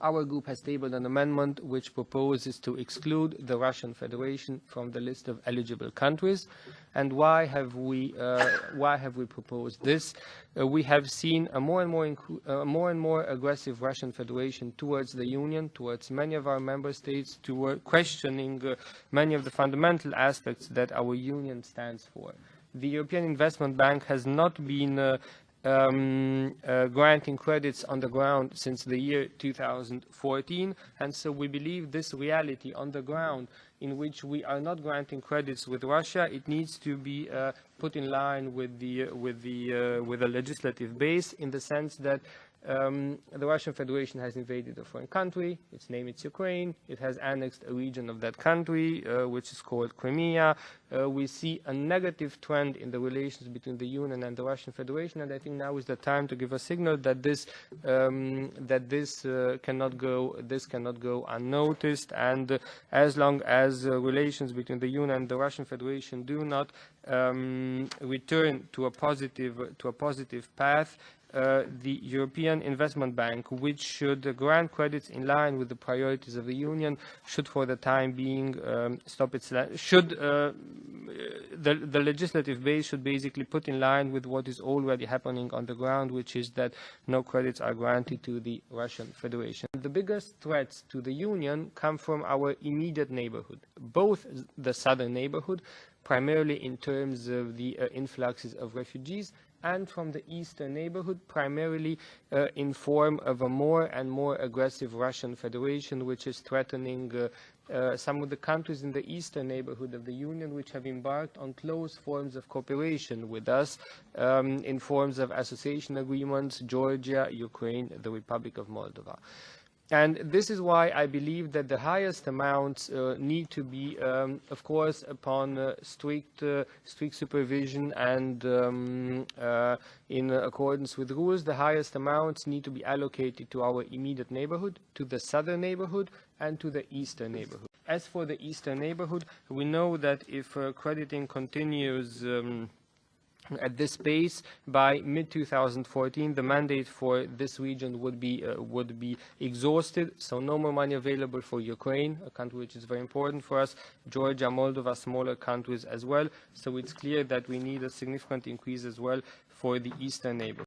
Our group has tabled an amendment which proposes to exclude the Russian Federation from the list of eligible countries. And why have we proposed this? We have seen a more and more aggressive Russian Federation towards the Union, towards many of our member states, toward questioning many of the fundamental aspects that our Union stands for. The European Investment Bank has not been granting credits on the ground since the year 2014, and so we believe this reality on the ground in which we are not granting credits with Russia, it needs to be put in line with the legislative base, in the sense that the Russian Federation has invaded a foreign country. Its name is Ukraine. It has annexed a region of that country, which is called Crimea. We see a negative trend in the relations between the Union and the Russian Federation, and I think now is the time to give a signal that this cannot go unnoticed. And as long as relations between the Union and the Russian Federation do not return to a positive path, the European Investment Bank, which should grant credits in line with the priorities of the Union, should for the time being stop its the legislative base should basically put in line with what is already happening on the ground, which is that no credits are granted to the Russian Federation. The biggest threats to the Union come from our immediate neighborhood, both the southern neighborhood, primarily in terms of the influxes of refugees, and from the eastern neighborhood, primarily in form of a more and more aggressive Russian Federation, which is threatening some of the countries in the eastern neighborhood of the Union, which have embarked on close forms of cooperation with us in forms of association agreements: Georgia, Ukraine, the Republic of Moldova. And this is why I believe that the highest amounts need to be, of course, upon strict supervision and in accordance with rules, the highest amounts need to be allocated to our immediate neighborhood, to the southern neighborhood, and to the eastern neighborhood. As for the eastern neighborhood, we know that if crediting continues at this pace, by mid-2014, the mandate for this region would be exhausted, so no more money available for Ukraine, a country which is very important for us, Georgia, Moldova, smaller countries as well. So it's clear that we need a significant increase as well for the eastern neighborhood.